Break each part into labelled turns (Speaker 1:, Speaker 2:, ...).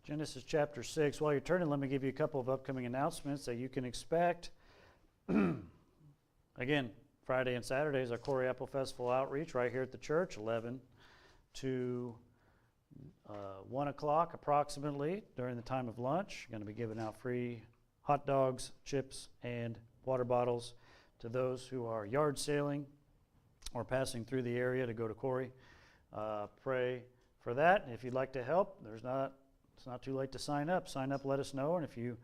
Speaker 1: Genesis chapter 6. While you're turning, let me give you a couple of upcoming announcements that you can expect. Again, Friday and Saturday is our Corey Apple Festival outreach right here at the church, 11 to 1 o'clock approximately during the time of lunch. Going to be giving out free hot dogs, chips, and water bottles to those who are yard sailing or passing through the area to go to Corey. Pray for that. If you'd like to help, it's not too late to sign up. Sign up, let us know. And if you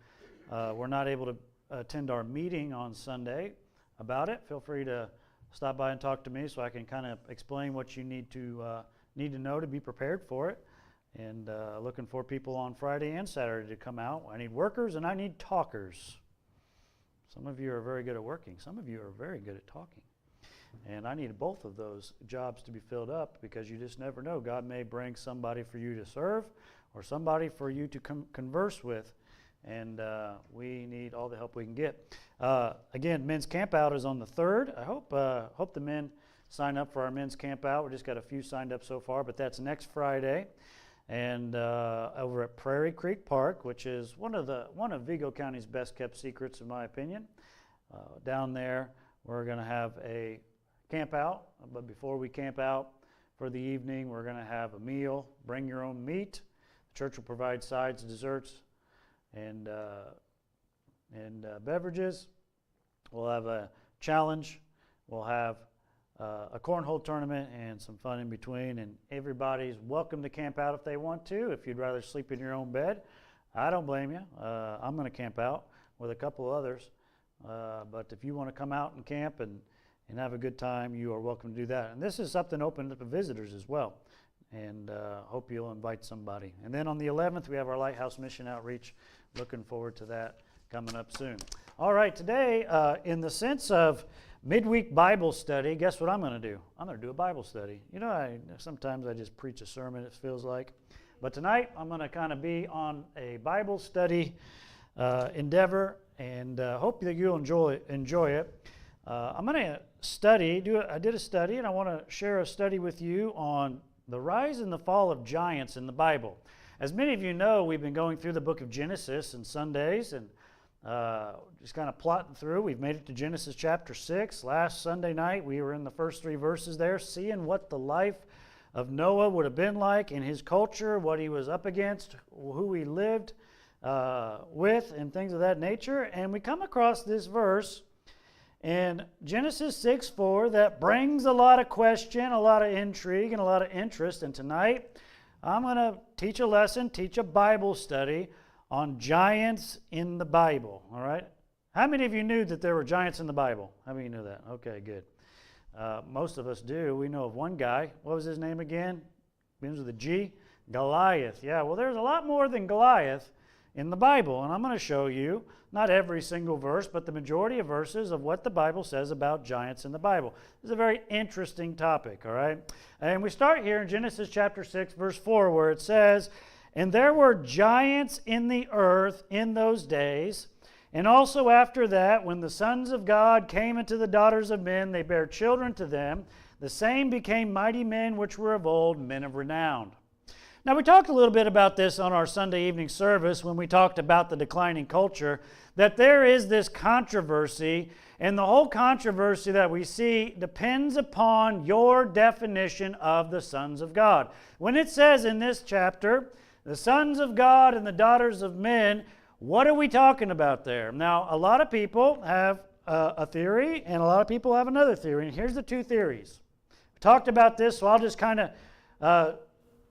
Speaker 1: were not able to attend our meeting on Sunday about it, feel free to stop by and talk to me so I can kind of explain what you need to know to be prepared for it. And looking for people on Friday and Saturday to come out. I need workers and I need talkers. Some of you are very good at working. Some of you are very good at talking. And I need both of those jobs to be filled up because you just never know. God may bring somebody for you to serve or somebody for you to converse with. And we need all the help we can get. Again, men's camp out is on the 3rd. I hope the men sign up for our men's camp out. We just got a few signed up so far, but that's next Friday. And over at Prairie Creek Park, which is one of Vigo County's best kept secrets in my opinion. Down there, we're going to have a camp out. But before we camp out for the evening, we're going to have a meal. Bring your own meat. The church will provide sides, desserts, and beverages. We'll have a challenge. We'll have a cornhole tournament and some fun in between. And everybody's welcome to camp out if they want to. If you'd rather sleep in your own bed, I don't blame you. I'm going to camp out with a couple others. But if you want to come out and camp and have a good time, you are welcome to do that. And this is something open to visitors as well. And hope you'll invite somebody. And then on the 11th, we have our Lighthouse Mission Outreach. Looking forward to that coming up soon. All right, today, in the sense of midweek Bible study, guess what I'm going to do? I'm going to do a Bible study. You know, sometimes I just preach a sermon, it feels like. But tonight, I'm going to kind of be on a Bible study endeavor, and hope that you'll enjoy it. I'm going to I did a study, and I want to share a study with you on the rise and the fall of giants in the Bible. As many of you know, we've been going through the book of Genesis on Sundays and just kind of plotting through. We've made it to Genesis chapter 6. Last Sunday night, we were in the first 3 verses there, seeing what the life of Noah would have been like in his culture, what he was up against, who he lived with, and things of that nature. And we come across this verse in Genesis 6:4 that brings a lot of question, a lot of intrigue, and a lot of interest. And tonight, I'm going to teach a Bible study on giants in the Bible. All right? How many of you knew that there were giants in the Bible? How many of you knew that? Okay, good. Most of us do. We know of one guy. What was his name again? Begins with a G. Goliath. Yeah, well, there's a lot more than Goliath in the Bible, and I'm going to show you, not every single verse, but the majority of verses of what the Bible says about giants in the Bible. This is a very interesting topic, all right? And we start here in Genesis chapter 6, verse 4, where it says, "And there were giants in the earth in those days, and also after that, when the sons of God came into the daughters of men, they bare children to them. The same became mighty men which were of old, men of renown." Now, we talked a little bit about this on our Sunday evening service when we talked about the declining culture, that there is this controversy, and the whole controversy that we see depends upon your definition of the sons of God. When it says in this chapter, the sons of God and the daughters of men, what are we talking about there? Now, a lot of people have a theory, and a lot of people have another theory, and here's the 2 theories. We talked about this, so I'll just kind of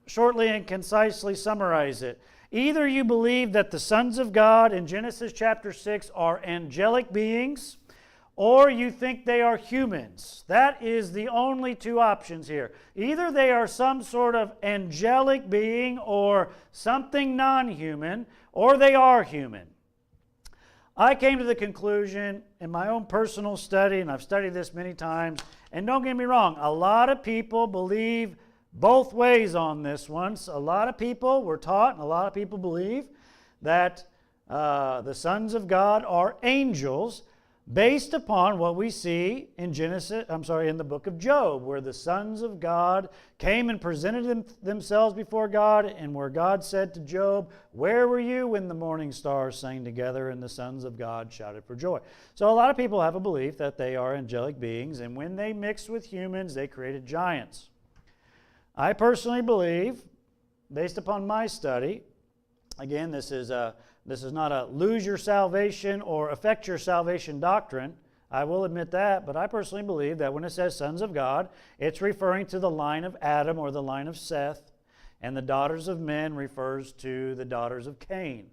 Speaker 1: shortly and concisely summarize it. Either you believe that the sons of God in Genesis chapter 6 are angelic beings, or you think they are humans. That is the only 2 options here. Either they are some sort of angelic being or something non-human, or they are human. I came to the conclusion in my own personal study, and I've studied this many times, and don't get me wrong, a lot of people believe both ways on this one. So a lot of people were taught, and a lot of people believe that the sons of God are angels, based upon what we see in in the book of Job, where the sons of God came and presented themselves before God, and where God said to Job, "Where were you when the morning stars sang together and the sons of God shouted for joy?" So a lot of people have a belief that they are angelic beings, and when they mixed with humans, they created giants. I personally believe, based upon my study, again, this is not a lose your salvation or affect your salvation doctrine. I will admit that, but I personally believe that when it says sons of God, it's referring to the line of Adam or the line of Seth, and the daughters of men refers to the daughters of Cain.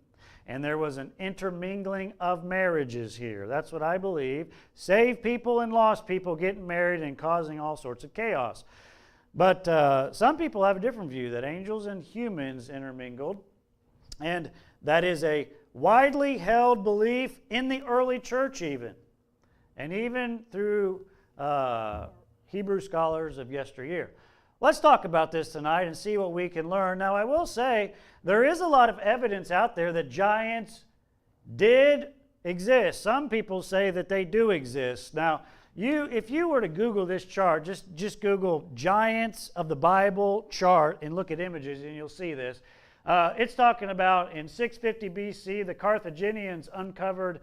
Speaker 1: And there was an intermingling of marriages here. That's what I believe. Saved people and lost people getting married and causing all sorts of chaos. But some people have a different view, that angels and humans intermingled. And that is a widely held belief in the early church even. And even through Hebrew scholars of yesteryear. Let's talk about this tonight and see what we can learn. Now, I will say there is a lot of evidence out there that giants did exist. Some people say that they do exist. Now, if you were to Google this chart, just Google giants of the Bible chart and look at images, and you'll see this. It's talking about in 650 BC, the Carthaginians uncovered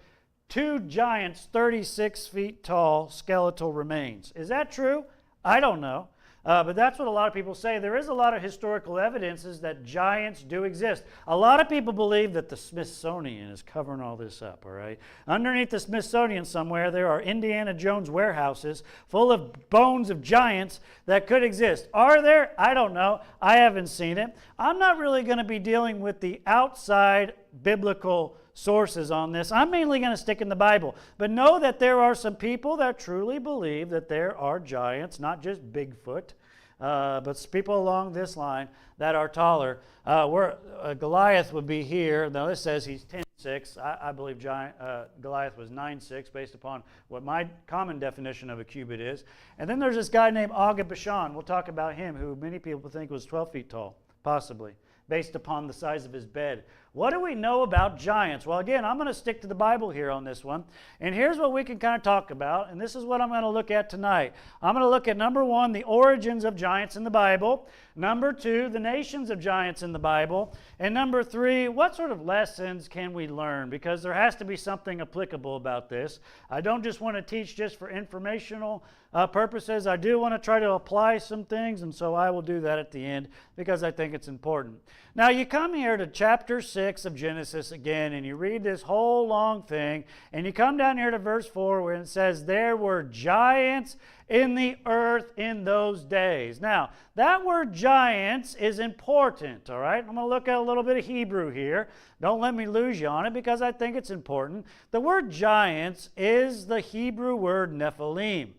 Speaker 1: 2 giants, 36 feet tall, skeletal remains. Is that true? I don't know. But that's what a lot of people say. There is a lot of historical evidences that giants do exist. A lot of people believe that the Smithsonian is covering all this up, all right? Underneath the Smithsonian somewhere, there are Indiana Jones warehouses full of bones of giants that could exist. Are there? I don't know. I haven't seen it. I'm not really going to be dealing with the outside biblical sources on this. I'm mainly going to stick in the Bible. But know that there are some people that truly believe that there are giants, not just Bigfoot, but people along this line that are taller. Goliath would be here. Now this says he's 10'6". I believe Goliath was 9'6", based upon what my common definition of a cubit is. And then there's this guy named Og of Bashan. We'll talk about him, who many people think was 12 feet tall, possibly, based upon the size of his bed. What do we know about giants? Well, again, I'm going to stick to the Bible here on this one. And here's what we can kind of talk about, and this is what I'm going to look at tonight. I'm going to look at, number 1, the origins of giants in the Bible. Number 2, the nations of giants in the Bible. And number 3, what sort of lessons can we learn? Because there has to be something applicable about this. I don't just want to teach just for informational purposes. I do want to try to apply some things, and so I will do that at the end because I think it's important. Now, you come here to chapter 6 of Genesis again, and you read this whole long thing, and you come down here to verse 4 where it says, "There were giants in the earth in those days." Now, that word giants is important, all right? I'm going to look at a little bit of Hebrew here. Don't let me lose you on it because I think it's important. The word giants is the Hebrew word Nephilim.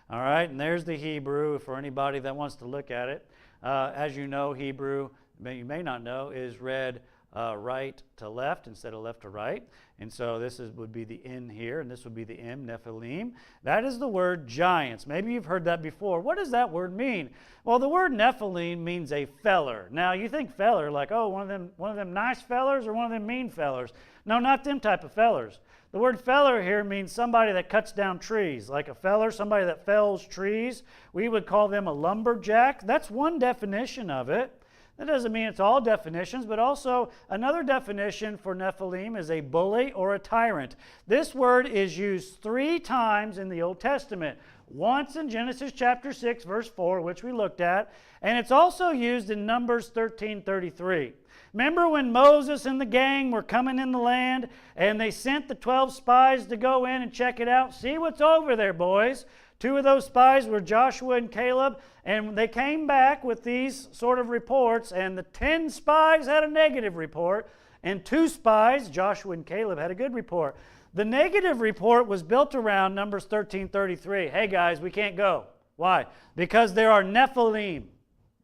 Speaker 1: All right, and there's the Hebrew for anybody that wants to look at it. As you know, Hebrew, you may not know, is read right to left instead of left to right. And so this would be the N here, and this would be the M, Nephilim. That is the word giants. Maybe you've heard that before. What does that word mean? Well, the word Nephilim means a feller. Now, you think feller like, oh, one of them nice fellers or one of them mean fellers. No, not them type of fellers. The word feller here means somebody that cuts down trees. Like a feller, somebody that fells trees. We would call them a lumberjack. That's one definition of it. That doesn't mean it's all definitions, but also another definition for Nephilim is a bully or a tyrant. This word is used 3 times in the Old Testament. Once in Genesis chapter 6, verse 4, which we looked at, and it's also used in Numbers 13:33. Remember when Moses and the gang were coming in the land and they sent the 12 spies to go in and check it out? See what's over there, boys. 2 of those spies were Joshua and Caleb, and they came back with these sort of reports, and the 10 spies had a negative report, and 2 spies, Joshua and Caleb, had a good report. The negative report was built around Numbers 13:33. Hey guys, we can't go. Why? Because there are Nephilim.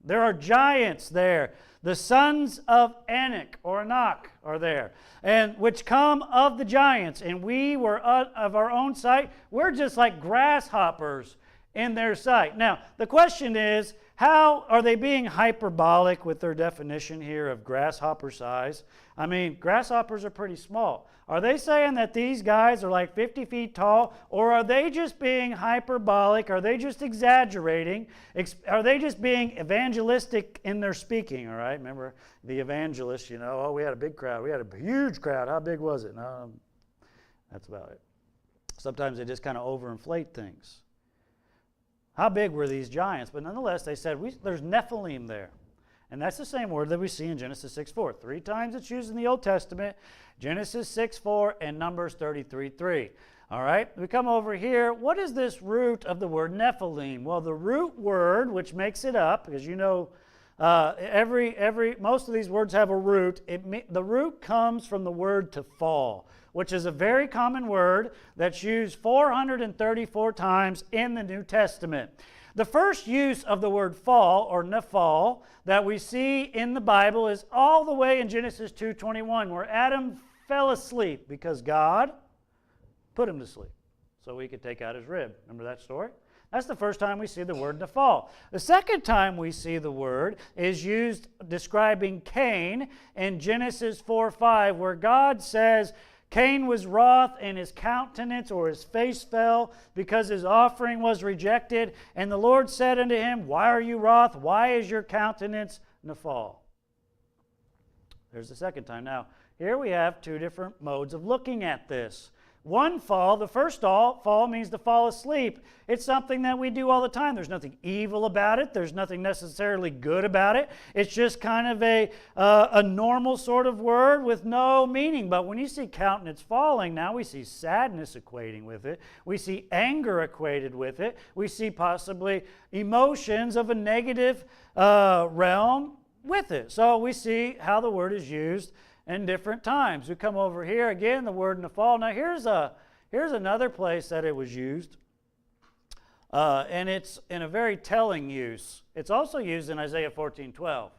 Speaker 1: There are giants there. The sons of Anak are there, and which come of the giants, and we were of our own sight. We're just like grasshoppers in their sight. Now, the question is, how are they being hyperbolic with their definition here of grasshopper size? I mean, grasshoppers are pretty small. Are they saying that these guys are like 50 feet tall, or are they just being hyperbolic? Are they just exaggerating? Are they just being evangelistic in their speaking, all right? Remember the evangelist, you know, oh, we had a big crowd. We had a huge crowd. How big was it? No, that's about it. Sometimes they just kind of overinflate things. How big were these giants? But nonetheless, they said, there's Nephilim there. And that's the same word that we see in Genesis 6:4. 3 times it's used in the Old Testament. Genesis 6:4 and Numbers 33:3. All right, we come over here. What is this root of the word Nephilim? Well, the root word, which makes it up, because you know most of these words have a root. The root comes from the word to fall, which is a very common word that's used 434 times in the New Testament. The first use of the word fall, or nephal, that we see in the Bible is all the way in Genesis 2:21, where Adam fell asleep because God put him to sleep so he could take out his rib. Remember that story? That's the first time we see the word nephal. The second time we see the word is used describing Cain in Genesis 4:5, where God says, Cain was wroth, and his countenance or his face fell, because his offering was rejected. And the Lord said unto him, Why are you wroth? Why is your countenance nephal? There's the second time. Now, here we have two different modes of looking at this. One fall, the first fall means to fall asleep. It's something that we do all the time. There's nothing evil about it. There's nothing necessarily good about it. It's just kind of a normal sort of word with no meaning. But when you see countenance falling, now we see sadness equating with it. We see anger equated with it. We see possibly emotions of a negative realm with it. So we see how the word is used in different times. We come over here again, the word nephal. Now here's another place that it was used, and it's in a very telling use. It's also used in Isaiah 14:12,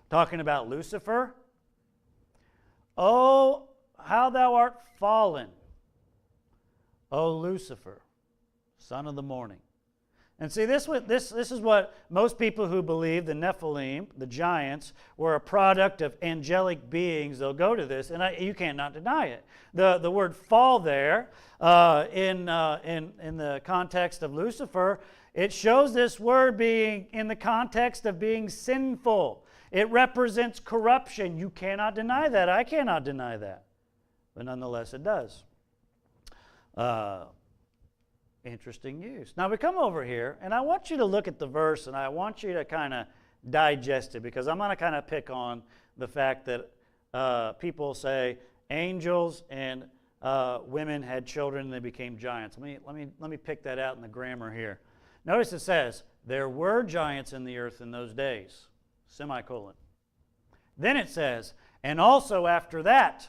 Speaker 1: talking about Lucifer. Oh, how thou art fallen, O Lucifer, son of the morning. And see, this is what most people who believe the Nephilim, the giants, were a product of angelic beings. They'll go to this, and you can't not deny it. The word fall there, in the context of Lucifer, it shows this word being in the context of being sinful. It represents corruption. You cannot deny that. I cannot deny that. But nonetheless, it does. Interesting use. Now we come over here, and I want you to look at the verse, and I want you to kind of digest it, because I'm going to kind of pick on the fact that people say angels and women had children and they became giants. Let me pick that out in the grammar here. Notice it says, there were giants in the earth in those days, semicolon. Then it says, and also after that,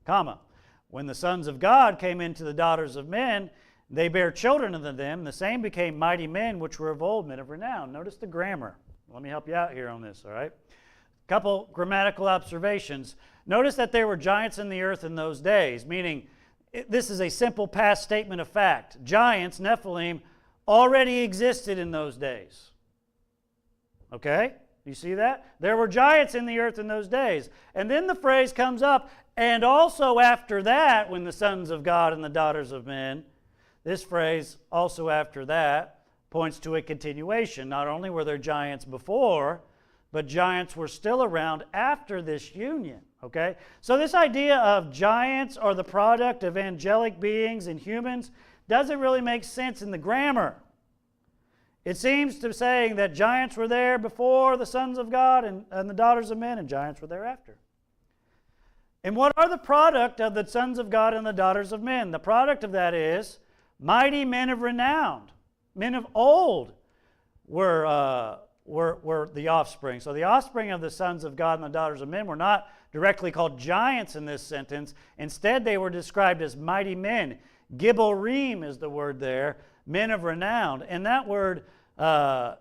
Speaker 1: comma, when the sons of God came into the daughters of men, they bare children unto them. The same became mighty men, which were of old, men of renown. Notice the grammar. Let me help you out here on this, all right? Couple grammatical observations. Notice that there were giants in the earth in those days, meaning this is a simple past statement of fact. Giants, Nephilim, already existed in those days. Okay? You see that? There were giants in the earth in those days. And then the phrase comes up, and also after that, when the sons of God and the daughters of men, this phrase, also after that, points to a continuation. Not only were there giants before, but giants were still around after this union. Okay? So this idea of giants are the product of angelic beings and humans doesn't really make sense in the grammar. It seems to be saying that giants were there before the sons of God and the daughters of men, and giants were thereafter. And what are the product of the sons of God and the daughters of men? The product of that is mighty men of renown, men of old were the offspring. So the offspring of the sons of God and the daughters of men were not directly called giants in this sentence. Instead, they were described as mighty men. Gibborim is the word there, men of renown. And that word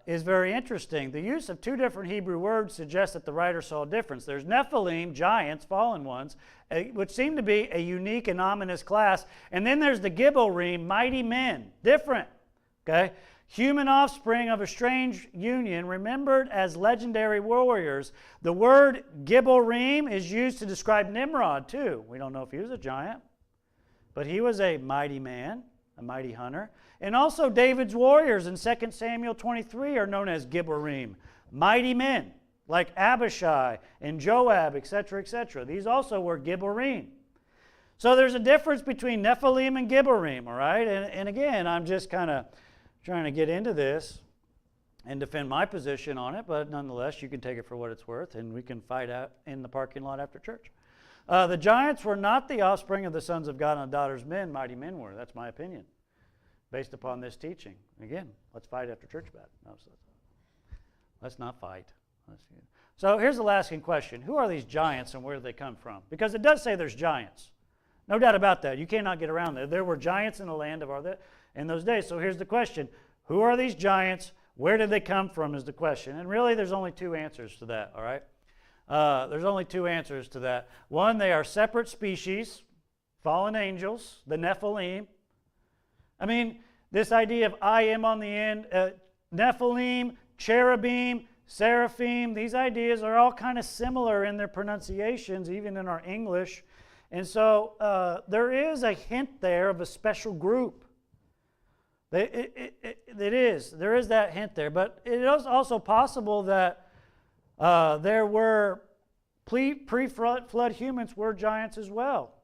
Speaker 1: is very interesting. The use of two different Hebrew words suggests that the writer saw a difference. There's Nephilim, giants, fallen ones, which seem to be a unique and ominous class. And then there's the Gibborim, mighty men, different. Okay? human offspring of a strange union, remembered as legendary warriors. The word Gibborim is used to describe Nimrod, too. We don't know if he was a giant, but he was a mighty man, a mighty hunter. And also David's warriors in 2 Samuel 23 are known as Gibborim, mighty men, like Abishai and Joab, etc., etc. These also were Gibborim. So there's a difference between Nephilim and Gibborim, all right? And again, I'm just kind of trying to get into this and defend my position on it, but nonetheless, you can take it for what it's worth, and we can fight out in the parking lot after church. The giants were not the offspring of the sons of God and daughters of men, mighty men were. That's my opinion, based upon this teaching. Again, let's fight after church about it. No, let's not fight. So here's the last question. Who are these giants and where do they come from? Because it does say there's giants. No doubt about that. You cannot get around that. There were giants in the land in those days. So here's the question. Who are these giants? Where did they come from is the question. And really, there's only two answers to that, all right? There's only two answers to that. One, they are separate species, fallen angels, the Nephilim. I mean, this idea of I am on the end, Nephilim, cherubim, seraphim, these ideas are all kind of similar in their pronunciations, even in our English. And so there is a hint there of a special group. There is that hint there. But it is also possible that there were pre-flood humans were giants as well.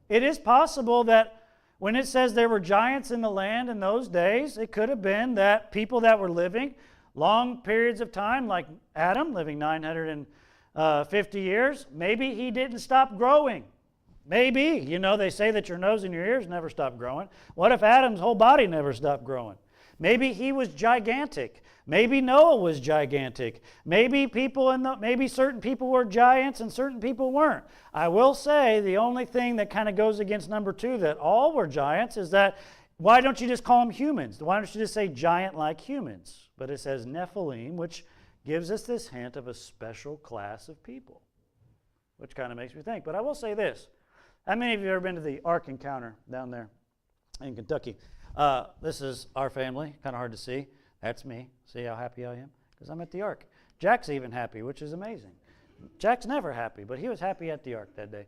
Speaker 1: It is possible that when it says there were giants in the land in those days, it could have been that people that were living long periods of time, like Adam, living 950 years, maybe he didn't stop growing. Maybe. You know, they say that your nose and your ears never stop growing. What if Adam's whole body never stopped growing? Maybe he was gigantic. Maybe Noah was gigantic. Maybe certain people were giants and certain people weren't. I will say the only thing that kind of goes against number two, that all were giants, is that why don't you just call them humans? Why don't you just say giant like humans? But it says Nephilim, which gives us this hint of a special class of people, which kind of makes me think. But I will say this. How many of you have ever been to the Ark Encounter down there in Kentucky? This is our family. Kind of hard to see. That's me. See how happy I am? Because I'm at the Ark. Jack's even happy, which is amazing. Jack's never happy, but he was happy at the Ark that day.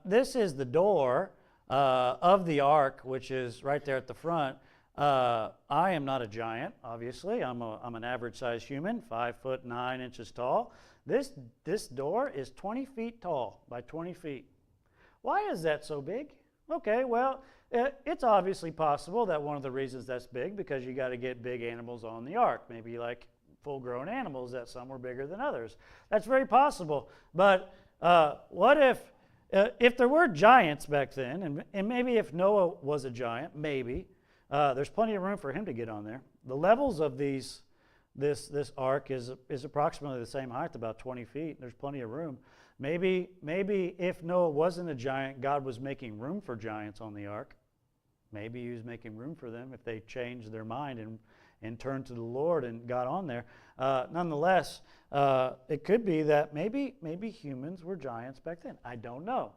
Speaker 1: This is the door of the Ark, which is right there at the front. I am not a giant, obviously. I'm an average-sized human, 5'9" tall. This door is 20 feet tall by 20 feet. Why is that so big? Okay, well, it's obviously possible that one of the reasons that's big because you got to get big animals on the ark, maybe like full-grown animals, that some were bigger than others. That's very possible. But what if there were giants back then, and maybe if Noah was a giant, maybe there's plenty of room for him to get on there. The levels of this ark is approximately the same height, about 20 feet. There's plenty of room. Maybe if Noah wasn't a giant, God was making room for giants on the ark. Maybe he was making room for them if they changed their mind and turned to the Lord and got on there. Nonetheless, it could be that maybe humans were giants back then. I don't know.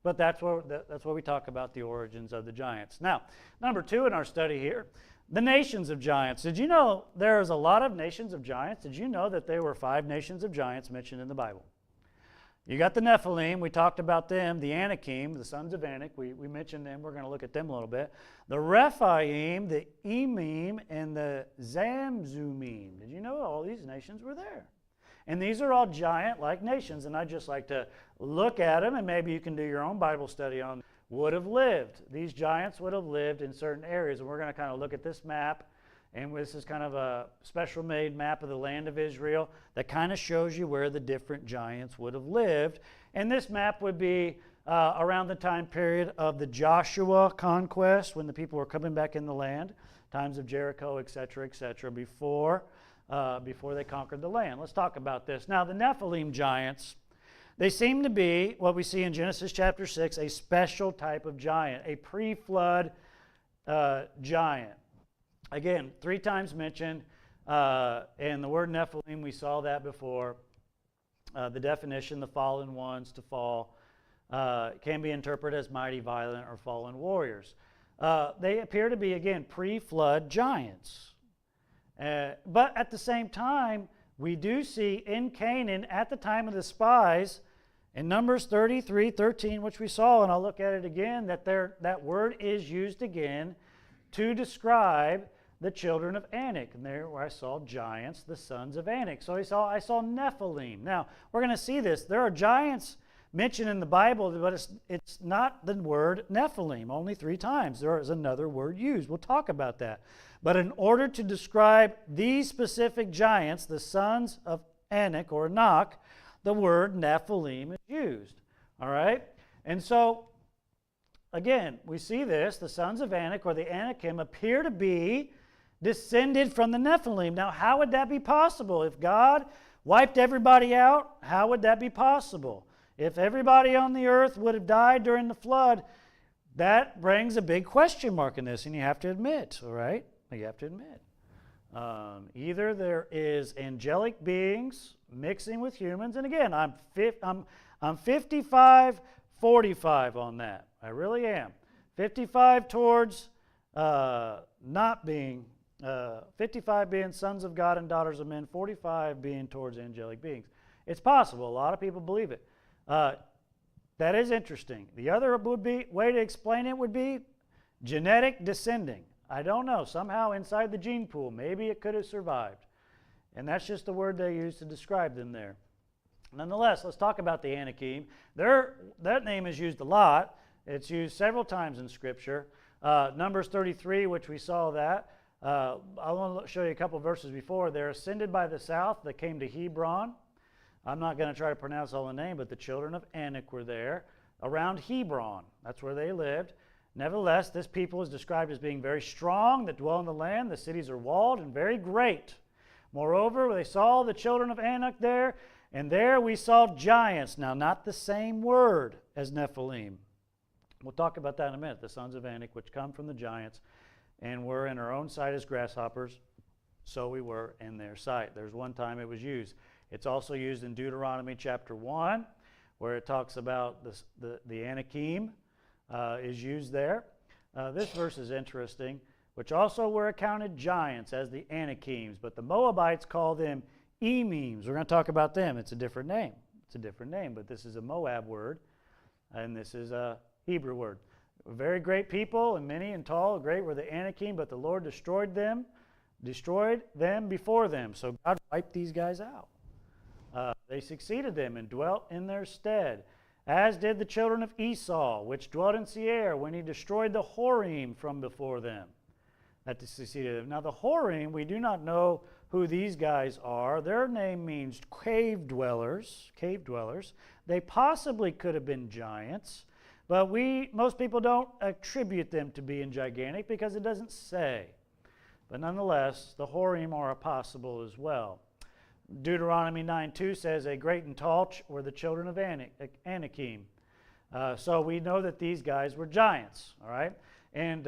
Speaker 1: But that's what we talk about, the origins of the giants. Now, number two in our study here, the nations of giants. Did you know there's a lot of nations of giants? Did you know that there were 5 nations of giants mentioned in the Bible? You got the Nephilim, we talked about them, the Anakim, the sons of Anak, we mentioned them, we're going to look at them a little bit. The Rephaim, the Emim, and the Zamzumim. Did you know all these nations were there? And these are all giant-like nations, and I'd just like to look at them, and maybe you can do your own Bible study on would have lived. These giants would have lived in certain areas, and we're going to kind of look at this map. And this is kind of a special made map of the land of Israel that kind of shows you where the different giants would have lived. And this map would be around the time period of the Joshua conquest, when the people were coming back in the land, times of Jericho, etc., before they conquered the land. Let's talk about this. Now, the Nephilim giants, they seem to be, what we see in Genesis chapter 6, a special type of giant, a pre-flood giant. Again, 3 times mentioned, and the word Nephilim, we saw that before. The definition, the fallen ones, to fall, can be interpreted as mighty, violent, or fallen warriors. They appear to be, again, pre-flood giants. But at the same time, we do see in Canaan at the time of the spies, in Numbers 33:13, which we saw, and I'll look at it again, that word is used again to describe the children of Anak. And there where I saw giants, the sons of Anak. So I saw Nephilim. Now, we're going to see this. There are giants mentioned in the Bible, but it's not the word Nephilim. Only 3 times. There is another word used. We'll talk about that. But in order to describe these specific giants, the sons of Anak or Anak, the word Nephilim is used. All right? And so, again, we see this. The sons of Anak or the Anakim appear to be descended from the Nephilim. Now, how would that be possible? If God wiped everybody out, how would that be possible? If everybody on the earth would have died during the flood, that brings a big question mark in this, and you have to admit, all right? You have to admit. Either there is angelic beings mixing with humans, and again, I'm 55-45 on that. I really am. 55 towards not being, 55 being sons of God and daughters of men, 45 being towards angelic beings. It's possible. A lot of people believe it. That is interesting. The other way to explain it would be genetic descending. I don't know. Somehow inside the gene pool, maybe it could have survived. And that's just the word they use to describe them there. Nonetheless, let's talk about the Anakim. That name is used a lot. It's used several times in Scripture. Numbers 33, which we saw that. I want to show you a couple verses before. They're ascended by the south. They came to Hebron. I'm not going to try to pronounce all the name, but the children of Anak were there around Hebron. That's where they lived. Nevertheless, this people is described as being very strong that dwell in the land. The cities are walled and very great. Moreover, they saw the children of Anak there, and there we saw giants. Now, not the same word as Nephilim. We'll talk about that in a minute. The sons of Anak, which come from the giants, and were in our own sight as grasshoppers, so we were in their sight. There's one time it was used. It's also used in Deuteronomy chapter 1, where it talks about the Anakim is used there. This verse is interesting, which also were accounted giants as the Anakims, but the Moabites call them Emims. We're going to talk about them. It's a different name. It's a different name, but this is a Moab word, and this is a Hebrew word. Very great people, and many and tall, great were the Anakim, but the Lord destroyed them before them. So God wiped these guys out. They succeeded them and dwelt in their stead, as did the children of Esau, which dwelt in Seir, when he destroyed the Horim from before them. That succeeded them. Now the Horim, we do not know who these guys are. Their name means cave dwellers. Cave dwellers. They possibly could have been giants, but most people don't attribute them to being gigantic because it doesn't say. But nonetheless, the Horim are possible as well. Deuteronomy 9:2 says, a great and tall were the children of Anakim. So we know that these guys were giants, all right? And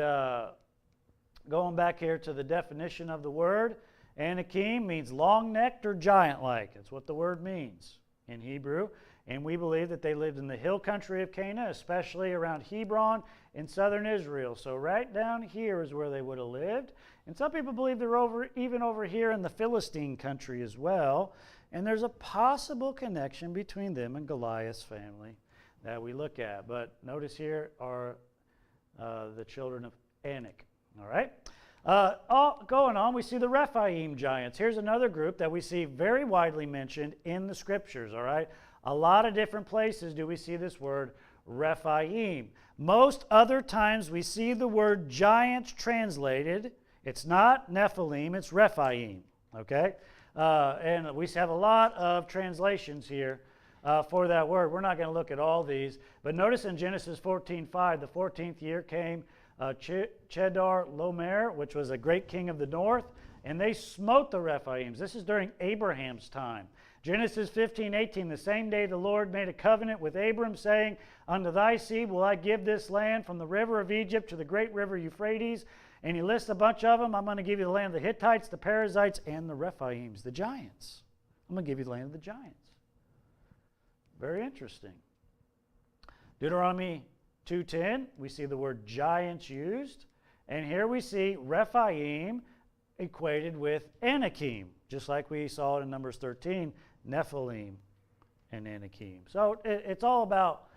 Speaker 1: going back here to the definition of the word, Anakim means long-necked or giant-like. That's what the word means in Hebrew. And we believe that they lived in the hill country of Canaan, especially around Hebron in southern Israel. So right down here is where they would have lived. And some people believe they're even over here in the Philistine country as well. And there's a possible connection between them and Goliath's family that we look at. But notice here are the children of Anak. All right? Going on, we see the Rephaim giants. Here's another group that we see very widely mentioned in the Scriptures. All right? A lot of different places do we see this word Rephaim. Most other times we see the word giants translated. It's not Nephilim, it's Rephaim, okay? And we have a lot of translations here for that word. We're not going to look at all these, but notice in Genesis 14:5, the 14th year came Chedorlaomer, which was a great king of the north, and they smote the Rephaims. This is during Abraham's time. Genesis 15:18, the same day the Lord made a covenant with Abram, saying, unto thy seed will I give this land from the river of Egypt to the great river Euphrates. And he lists a bunch of them. I'm going to give you the land of the Hittites, the Perizzites, and the Rephaims, the giants. I'm going to give you the land of the giants. Very interesting. Deuteronomy 2:10, we see the word giants used. And here we see Rephaim equated with Anakim, just like we saw it in Numbers 13, Nephilim and Anakim. So it's all about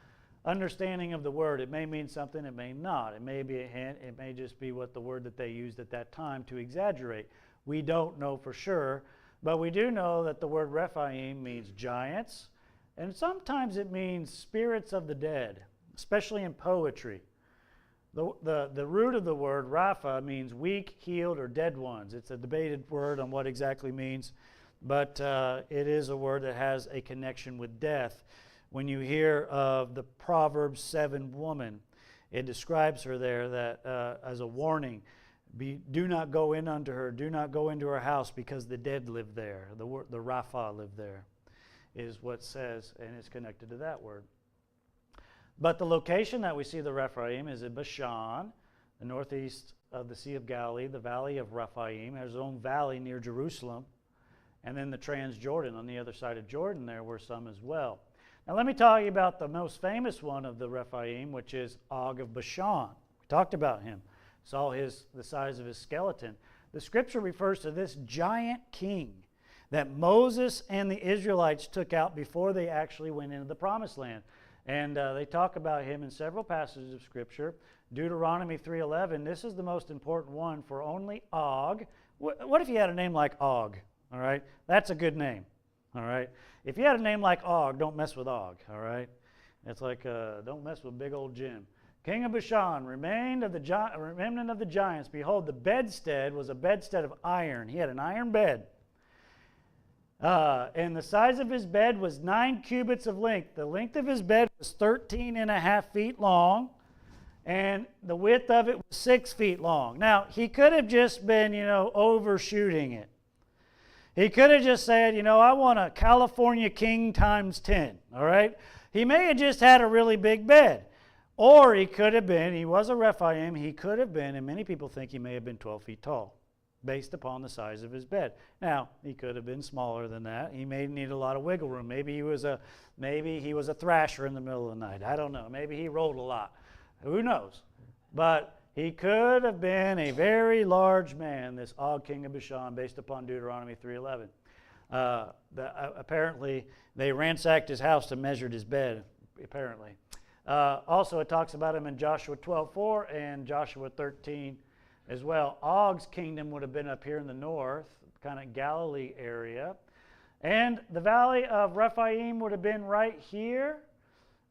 Speaker 1: understanding of the word. It may mean something, it may not. It may be a hint, it may just be what the word that they used at that time to exaggerate. We don't know for sure, but we do know that the word Rephaim means giants, and sometimes it means spirits of the dead, especially in poetry. The root of the word Rapha means weak, healed, or dead ones. It's a debated word on what exactly means, but it is a word that has a connection with death. When you hear of the Proverbs 7 woman, it describes her there that as a warning, do not go in unto her, do not go into her house, because the dead live there. The Rapha live there, is what it says, and it's connected to that word. But the location that we see the Rephaim is in Bashan, the northeast of the Sea of Galilee, the valley of Rephaim. There's its own valley near Jerusalem. And then the Transjordan on the other side of Jordan, there were some as well. Now let me tell you about the most famous one of the Rephaim, which is Og of Bashan. We talked about him. Saw the size of his skeleton. The scripture refers to this giant king that Moses and the Israelites took out before they actually went into the promised land. And they talk about him in several passages of Scripture. Deuteronomy 3:11, this is the most important one, for only Og. What if you had a name like Og? All right? That's a good name. All right? If you had a name like Og, don't mess with Og. All right? It's like, don't mess with big old Jim. King of Bashan, remnant of the giants. Behold, the bedstead was a bedstead of iron. He had an iron bed. And the size of his bed was 9 cubits of length. The length of his bed was 13.5 feet long, and the width of it was 6 feet long. Now, he could have just been, overshooting it. He could have just said, I want a California king times 10, all right? He may have just had a really big bed. Or he could have been, he was a Rephaim, he could have been, and many people think he may have been 12 feet tall, based upon the size of his bed. Now, he could have been smaller than that. He may need a lot of wiggle room. Maybe he was a thrasher in the middle of the night. I don't know. Maybe he rolled a lot. Who knows? But he could have been a very large man, this Og king of Bashan, based upon Deuteronomy 3:11. Apparently, they ransacked his house and measured his bed, apparently. Also, it talks about him in Joshua 12:4 and Joshua 13 as well. Og's kingdom would have been up here in the north, kind of Galilee area. And the valley of Rephaim would have been right here.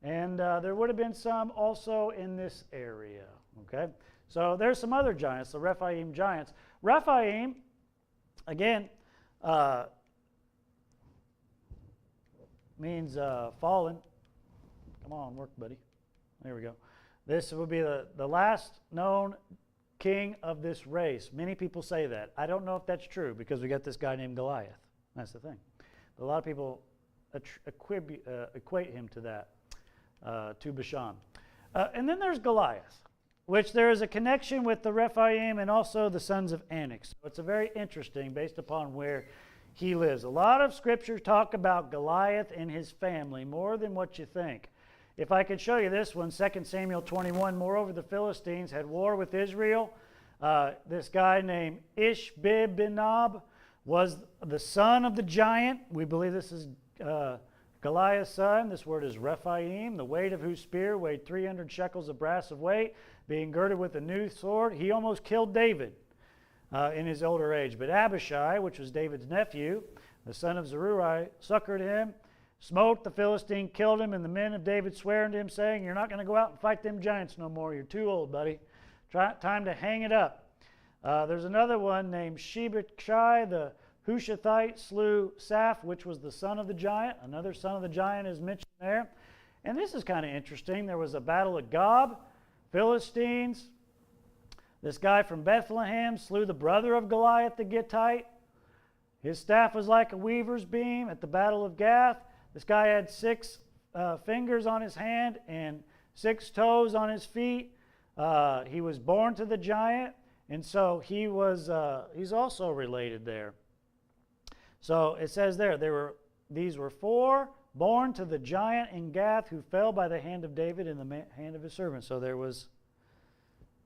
Speaker 1: And there would have been some also in this area. Okay? So there's some other giants, the Rephaim giants. Rephaim, again, means fallen. Come on, work, buddy. There we go. This would be the last known king of this race. Many people say that. I don't know if that's true because we got this guy named Goliath. That's the thing. But a lot of people equate him to that, to Bashan. And then there's Goliath, which there is a connection with the Rephaim and also the sons of Anak. So it's a very interesting based upon where he lives. A lot of scriptures talk about Goliath and his family more than what you think. If I could show you this one, 2 Samuel 21, moreover the Philistines had war with Israel. This guy named Ishbi-Benob was the son of the giant. We believe this is Goliath's son. This word is Rephaim, the weight of whose spear weighed 300 shekels of brass of weight, being girded with a new sword. He almost killed David in his older age. But Abishai, which was David's nephew, the son of Zeruiah, succored him, smote the Philistine, killed him, and the men of David sware unto him, saying, you're not going to go out and fight them giants no more. You're too old, buddy. Time to hang it up. There's another one named Shebachai, the Hushathite, slew Saph, which was the son of the giant. Another son of the giant is mentioned there. And this is kind of interesting. There was a battle at Gob, Philistines. This guy from Bethlehem slew the brother of Goliath the Gittite. His staff was like a weaver's beam. At the battle of Gath, this guy had 6 fingers on his hand and 6 toes on his feet. He was born to the giant, and so he's also related there. So it says these were 4 born to the giant in Gath who fell by the hand of David in the hand of his servant. So there was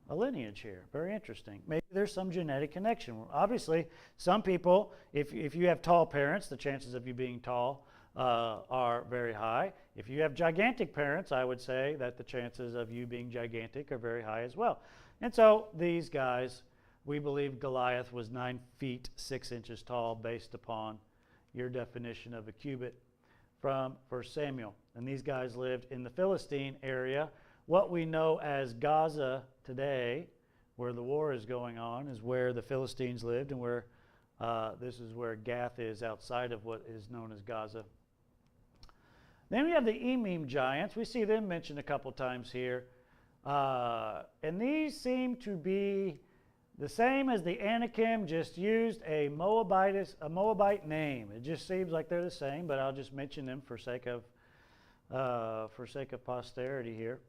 Speaker 1: a lineage here. Very interesting. Maybe there's some genetic connection. Obviously, some people, if you have tall parents, the chances of you being tall are very high. If you have gigantic parents, I would say that the chances of you being gigantic are very high as well. And so these guys, we believe Goliath was 9 feet 6 inches tall based upon your definition of a cubit from 1 Samuel. And these guys lived in the Philistine area. What we know as Gaza today, where the war is going on, is where the Philistines lived, and where this is where Gath is outside of what is known as Gaza. Then we have the Emim giants. We see them mentioned a couple times here. And these seem to be the same as the Anakim, just used a Moabite name. It just seems like they're the same, but I'll just mention them for sake of posterity here.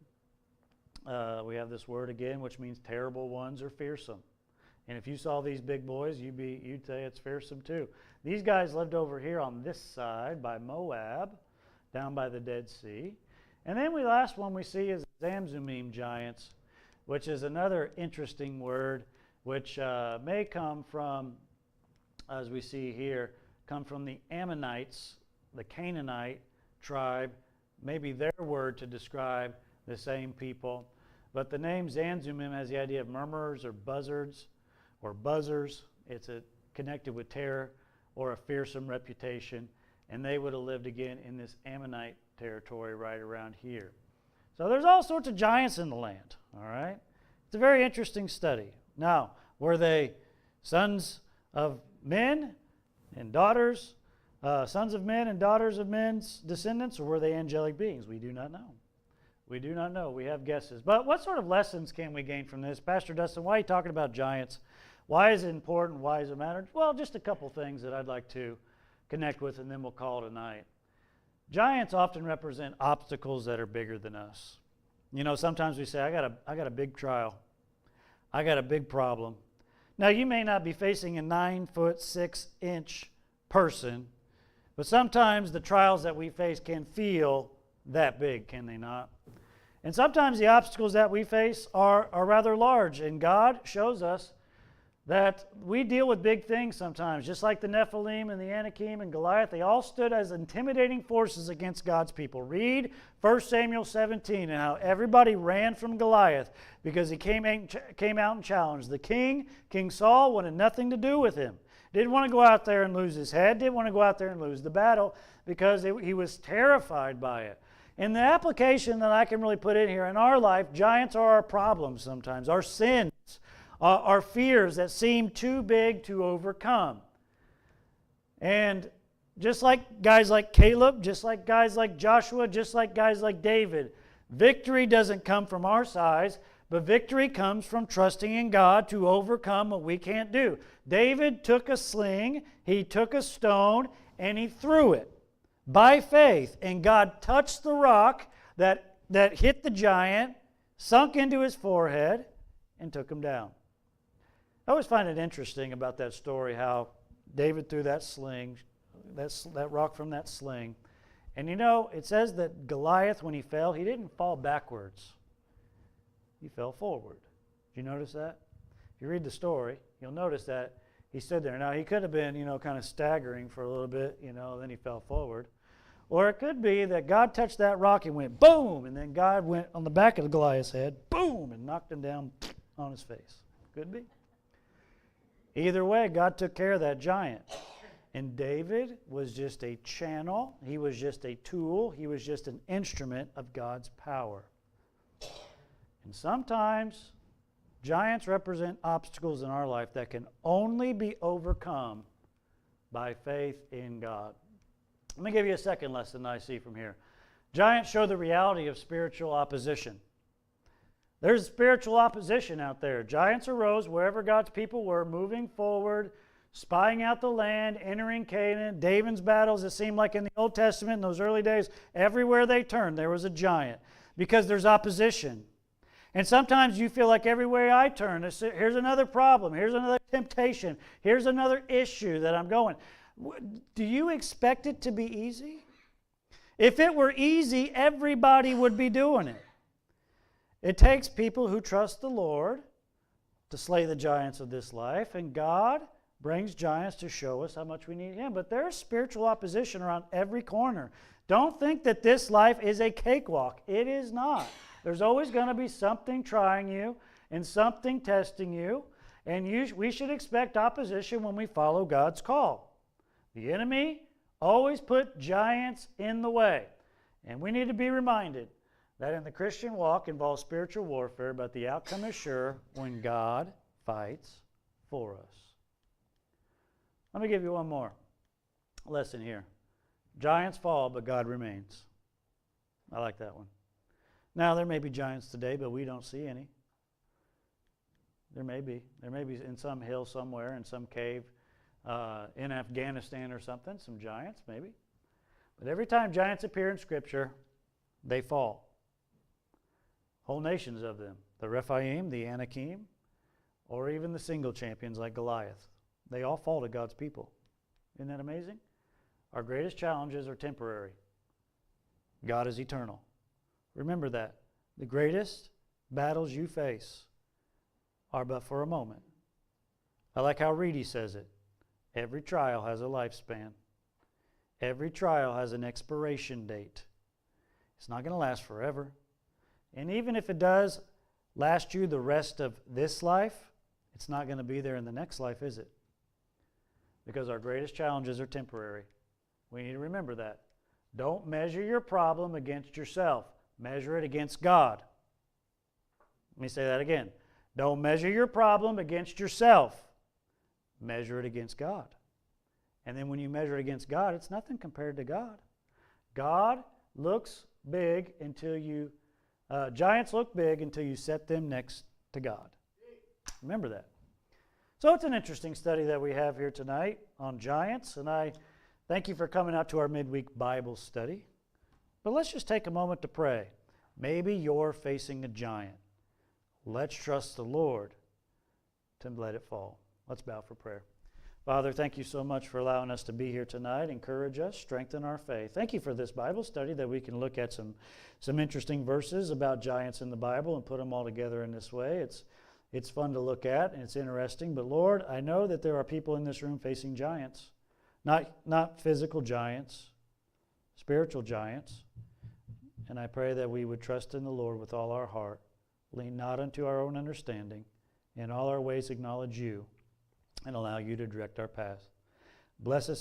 Speaker 1: We have this word again, which means terrible ones or fearsome. And if you saw these big boys, you'd say it's fearsome too. These guys lived over here on this side by Moab, down by the Dead Sea. And then the last one we see is Zamzummim giants, which is another interesting word, which may come from, as we see here, come from the Ammonites, the Canaanite tribe, maybe their word to describe the same people. But the name Zamzummim has the idea of murmurers or buzzards or buzzers. It's connected with terror or a fearsome reputation. And they would have lived again in this Ammonite territory right around here. So there's all sorts of giants in the land, all right? It's a very interesting study. Now, were they sons of men and daughters, sons of men and daughters of men's descendants, or were they angelic beings? We do not know. We do not know. We have guesses. But what sort of lessons can we gain from this? Pastor Dustin, why are you talking about giants? Why is it important? Why does it matter? Well, just a couple things that I'd like to connect with, and then we'll call it a night. Giants often represent obstacles that are bigger than us. You know, sometimes we say, I got a big trial. I got a big problem. Now, you may not be facing a 9 foot 6 inch person, but sometimes the trials that we face can feel that big, can they not? And sometimes the obstacles that we face are rather large, and God shows us that we deal with big things sometimes, just like the Nephilim and the Anakim and Goliath. They all stood as intimidating forces against God's people. Read 1 Samuel 17 and how everybody ran from Goliath because he came out and challenged. The king, King Saul, wanted nothing to do with him. Didn't want to go out there and lose his head. Didn't want to go out there and lose the battle because he was terrified by it. And the application that I can really put in here, in our life, giants are our problems sometimes, our sins. Our fears that seem too big to overcome. And just like guys like Caleb, just like guys like Joshua, just like guys like David, victory doesn't come from our size, but victory comes from trusting in God to overcome what we can't do. David took a sling, he took a stone, and he threw it by faith. And God touched the rock that hit the giant, sunk into his forehead, and took him down. I always find it interesting about that story, how David threw that sling, that rock from that sling. And you know, it says that Goliath, when he fell, he didn't fall backwards. He fell forward. Did you notice that? If you read the story, you'll notice that he stood there. Now, he could have been, kind of staggering for a little bit, then he fell forward. Or it could be that God touched that rock and went boom, and then God went on the back of the Goliath's head, boom, and knocked him down on his face. Could be. Either way, God took care of that giant. And David was just a channel. He was just a tool. He was just an instrument of God's power. And sometimes giants represent obstacles in our life that can only be overcome by faith in God. Let me give you a second lesson I see from here. Giants show the reality of spiritual opposition. There's spiritual opposition out there. Giants arose wherever God's people were, moving forward, spying out the land, entering Canaan. David's battles, it seemed like in the Old Testament, in those early days, everywhere they turned, there was a giant because there's opposition. And sometimes you feel like everywhere I turn, here's another problem, here's another temptation, here's another issue that I'm going. Do you expect it to be easy? If it were easy, everybody would be doing it. It takes people who trust the Lord to slay the giants of this life, and God brings giants to show us how much we need Him. But there's spiritual opposition around every corner. Don't think that this life is a cakewalk. It is not. There's always going to be something trying you and something testing you, and we should expect opposition when we follow God's call. The enemy always put giants in the way, and we need to be reminded that in the Christian walk involves spiritual warfare, but the outcome is sure when God fights for us. Let me give you one more lesson here. Giants fall, but God remains. I like that one. Now, there may be giants today, but we don't see any. There may be. There may be in some hill somewhere, in some cave in Afghanistan or something, some giants, maybe. But every time giants appear in Scripture, they fall. Whole nations of them. The Rephaim, the Anakim, or even the single champions like Goliath. They all fall to God's people. Isn't that amazing? Our greatest challenges are temporary. God is eternal. Remember that. The greatest battles you face are but for a moment. I like how Reedy says it. Every trial has a lifespan. Every trial has an expiration date. It's not going to last forever. And even if it does last you the rest of this life, it's not going to be there in the next life, is it? Because our greatest challenges are temporary. We need to remember that. Don't measure your problem against yourself. Measure it against God. Let me say that again. Don't measure your problem against yourself. Measure it against God. And then when you measure it against God, it's nothing compared to God. God looks big until you, giants look big until you set them next to God. Remember that. So it's an interesting study that we have here tonight on giants, and I thank you for coming out to our midweek Bible study. But let's just take a moment to pray. Maybe you're facing a giant. Let's trust the Lord to let it fall. Let's bow for prayer. Father, thank you so much for allowing us to be here tonight. Encourage us, strengthen our faith. Thank you for this Bible study that we can look at some interesting verses about giants in the Bible and put them all together in this way. It's fun to look at and it's interesting. But Lord, I know that there are people in this room facing giants. Not physical giants, spiritual giants. And I pray that we would trust in the Lord with all our heart, lean not unto our own understanding, in all our ways acknowledge you, and allow you to direct our path. Bless us.